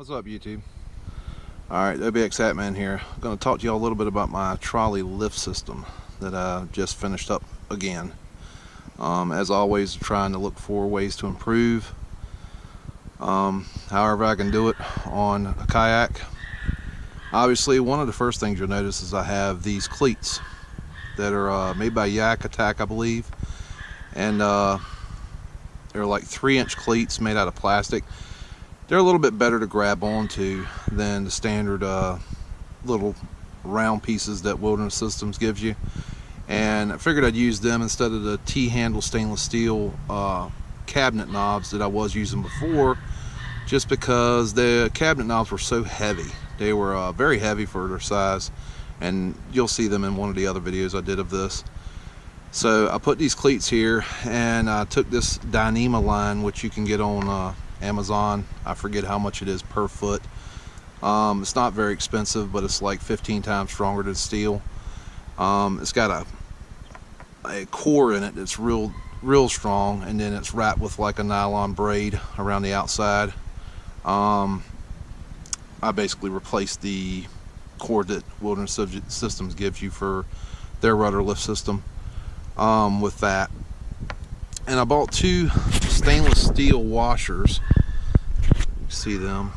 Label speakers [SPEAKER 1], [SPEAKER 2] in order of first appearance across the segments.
[SPEAKER 1] What's up, YouTube? Alright, OBX Hatman here. I'm going to talk to y'all a little bit about my trolley lift system that I just finished up again. As always, trying to look for ways to improve. However I can do it on a kayak. Obviously, one of the first things you'll notice is I have these cleats that are made by Yak Attack, I believe. And they're like 3-inch cleats made out of plastic. They're a little bit better to grab onto than the standard little round pieces that Wilderness Systems gives you. And I figured I'd use them instead of the T-handle stainless steel cabinet knobs that I was using before, just because the cabinet knobs were so heavy. They were very heavy for their size, and you'll see them in one of the other videos I did of this. So I put these cleats here, and I took this Dyneema line, which you can get on Amazon. I forget how much it is per foot. It's not very expensive, but it's like 15 times stronger than steel. It's got a core in it that's real strong, and then it's wrapped with like a nylon braid around the outside. I basically replaced the cord that Wilderness Systems gives you for their rudder lift system with that. And I bought 2 stainless steel washers. You see them.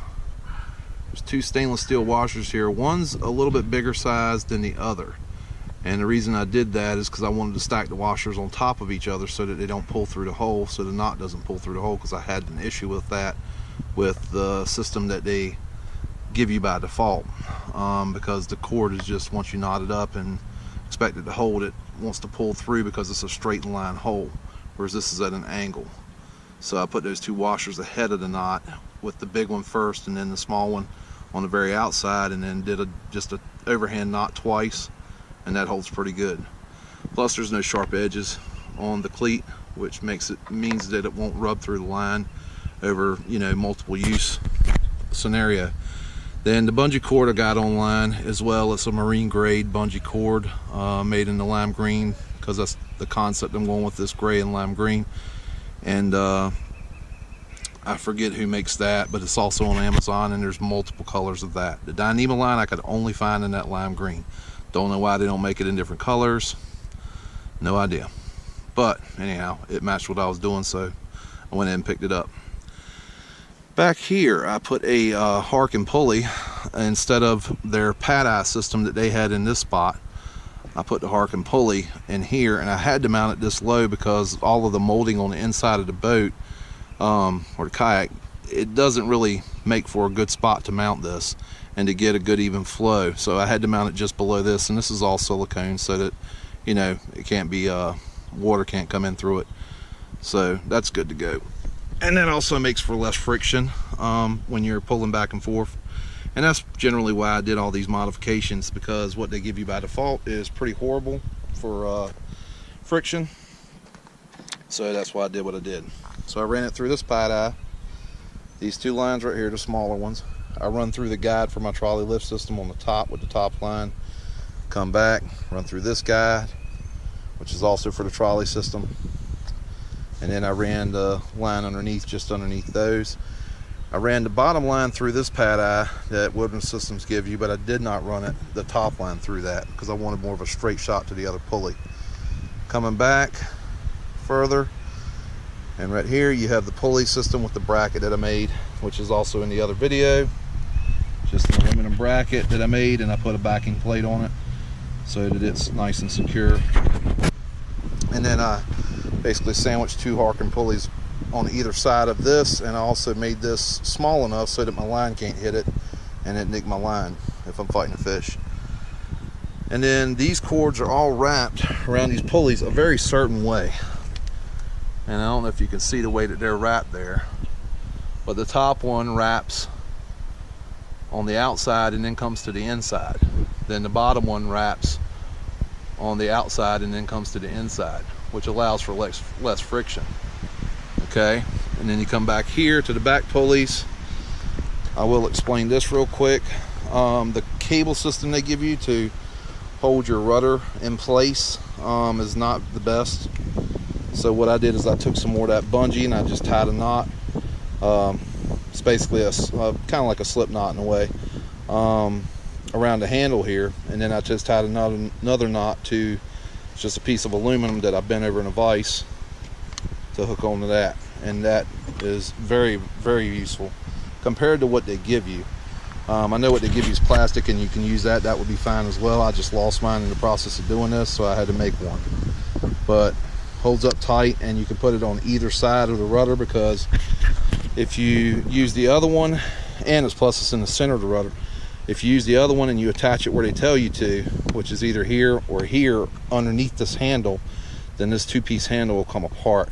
[SPEAKER 1] There's 2 stainless steel washers here. One's a little bit bigger size than the other. And the reason I did that is because I wanted to stack the washers on top of each other so that they don't pull through the hole, so the knot doesn't pull through the hole, because I had an issue with that with the system that they give you by default. Because the cord is just, once you knot it up and expect it to hold, it wants to pull through because it's a straight line hole, whereas this is at an angle. So I put those 2 washers ahead of the knot, with the big one first and then the small one on the very outside, and then did just a overhand knot twice, and that holds pretty good. Plus there's no sharp edges on the cleat, which means that it won't rub through the line over, you know, multiple use scenario. Then the bungee cord I got online as well. It's a marine grade bungee cord made in the lime green, because that's the concept I'm going with, this gray and lime green. And I forget who makes that, but it's also on Amazon, and there's multiple colors of that. The Dyneema line I could only find in that lime green. Don't know why they don't make it in different colors. No idea. But anyhow, it matched what I was doing, so I went in and picked it up. Back here I put a Hark and Pulley instead of their pad-eye system that they had in this spot. I put the Hark and Pulley in here, and I had to mount it this low because all of the molding on the inside of the boat or the kayak, it doesn't really make for a good spot to mount this and to get a good even flow. So I had to mount it just below this, and this is all silicone so that, you know, it can't be water can't come in through it. So that's good to go. And that also makes for less friction when you're pulling back and forth. And that's generally why I did all these modifications, because what they give you by default is pretty horrible for friction. So that's why I did what I did. So I ran it through this pad-eye. These 2 lines right here, the smaller ones. I run through the guide for my trolley lift system on the top with the top line. Come back, run through this guide, which is also for the trolley system. And then I ran the line underneath, just underneath those. I ran the bottom line through this pad-eye that Wilderness Systems give you, but I did not run the top line through that because I wanted more of a straight shot to the other pulley. Coming back further, and right here you have the pulley system with the bracket that I made, which is also in the other video. Just an aluminum bracket that I made, and I put a backing plate on it so that it's nice and secure. And then I basically sandwiched 2 Hark and pulleys on either side of this, and I also made this small enough so that my line can't hit it and it nick my line if I'm fighting a fish. And then these cords are all wrapped around these pulleys a very certain way, and I don't know if you can see the way that they're wrapped there, but the top one wraps on the outside and then comes to the inside. Then the bottom one wraps on the outside and then comes to the inside, which allows for less friction. Okay, and then you come back here to the back pulleys. I will explain this real quick. The cable system they give you to hold your rudder in place is not the best. So what I did is I took some more of that bungee and I just tied a knot It's basically a kind of like a slip knot in a way, around the handle here, and then I just tied another knot to just a piece of aluminum that I bent over in a vise to hook onto that, and that is very, very useful compared to what they give you. I know what they give you is plastic, and you can use that. That would be fine as well. I just lost mine in the process of doing this, so I had to make one. But holds up tight, and you can put it on either side of the rudder, because if you use the other one, and it's in the center of the rudder, if you use the other one and you attach it where they tell you to, which is either here or here underneath this handle, then this two-piece handle will come apart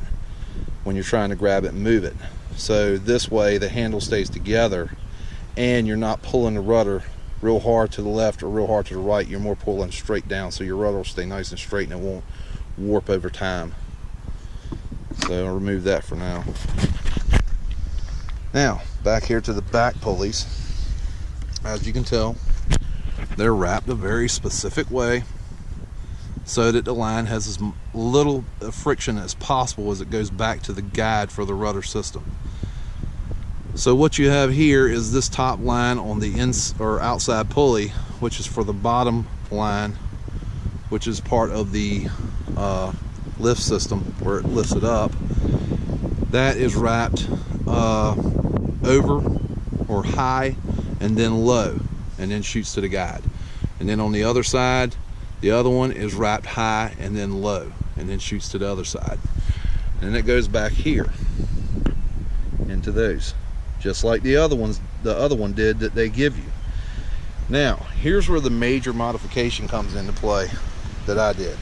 [SPEAKER 1] when you're trying to grab it and move it. So this way the handle stays together, and you're not pulling the rudder real hard to the left or real hard to the right. You're more pulling straight down, so your rudder will stay nice and straight and it won't warp over time. So I'll remove that for now. Now back here to the back pulleys. As you can tell, they're wrapped a very specific way so that the line has as little friction as possible as it goes back to the guide for the rudder system. So what you have here is this top line on the outside pulley, which is for the bottom line, which is part of the lift system where it lifts it up. That is wrapped over or high and then low, and then shoots to the guide. And then on the other side, the other one is wrapped high and then low, and then shoots to the other side. And it goes back here into those, just like the other one did that they give you. Now here's where the major modification comes into play that I did.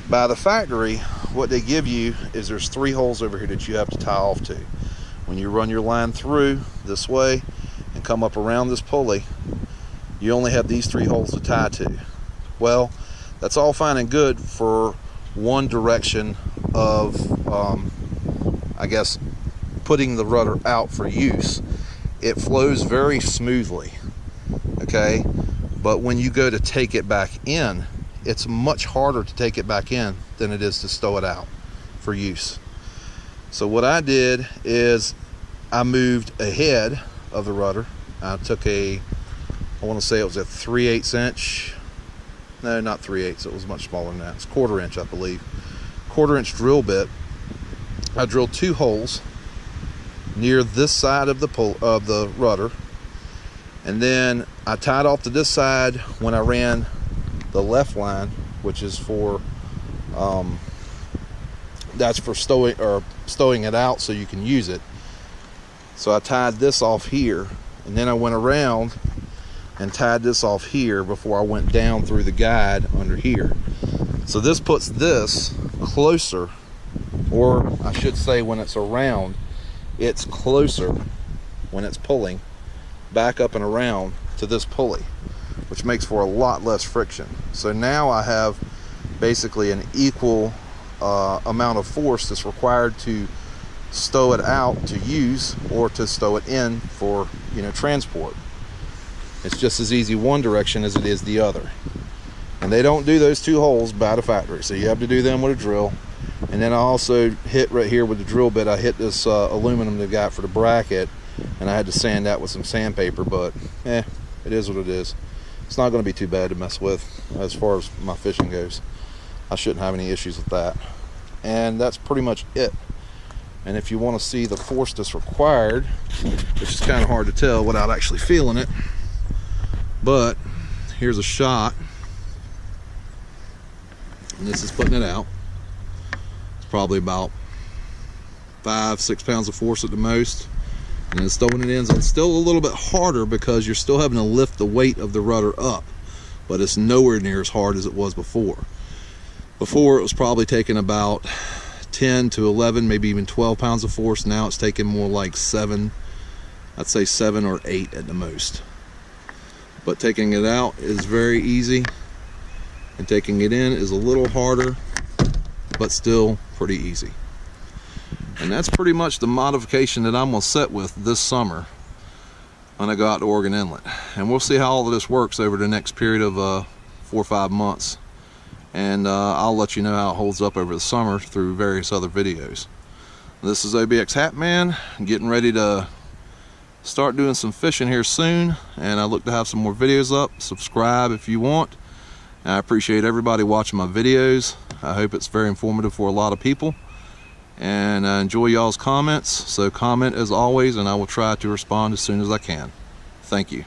[SPEAKER 1] By the factory, what they give you is there's 3 holes over here that you have to tie off to. When you run your line through this way and come up around this pulley, you only have these 3 holes to tie to. Well, that's all fine and good for one direction of I guess putting the rudder out for use. It flows very smoothly, okay, but when you go to take it back in, it's much harder to take it back in than it is to stow it out for use. So what I did is I moved ahead of the rudder. I took I want to say it was a 3/8 inch, no, not 3/8, it was much smaller than that. It's 1/4 inch, I believe. 1/4 inch drill bit. I drilled 2 holes near this side of the rudder, and then I tied off to this side when I ran the left line, which is for that's for stowing it out so you can use it. So I tied this off here, and then I went around and tied this off here before I went down through the guide under here. So this puts this closer, or I should say when it's around, it's closer when it's pulling back up and around to this pulley, which makes for a lot less friction. So now I have basically an equal amount of force that's required to stow it out to use or to stow it in for, you know, transport. It's just as easy one direction as it is the other. And they don't do those 2 holes by the factory, so you have to do them with a drill. And then I also hit right here with the drill bit, I hit this aluminum they got for the bracket, and I had to sand that with some sandpaper, but it is what it is. It's not going to be too bad to mess with as far as my fishing goes. I shouldn't have any issues with that. And that's pretty much it. And if you want to see the force that's required, which is kind of hard to tell without actually feeling it, but here's a shot, and this is putting it out. It's probably about 5-6 pounds of force at the most, and then stowing it in is still a little bit harder because you're still having to lift the weight of the rudder up, but it's nowhere near as hard as it was before. Before it was probably taking about 10 to 11, maybe even 12 pounds of force. Now it's taking more like 7, I'd say 7 or 8 at the most. But taking it out is very easy, and taking it in is a little harder, but still pretty easy. And that's pretty much the modification that I'm gonna set with this summer when I go out to Oregon Inlet. And we'll see how all of this works over the next period of 4 or 5 months. And I'll let you know how it holds up over the summer through various other videos. This is OBX Hatman, getting ready to start doing some fishing here soon, and I look to have some more videos up. Subscribe if you want. And I appreciate everybody watching my videos. I hope it's very informative for a lot of people, and I enjoy y'all's comments. So comment as always, and I will try to respond as soon as I can. Thank you.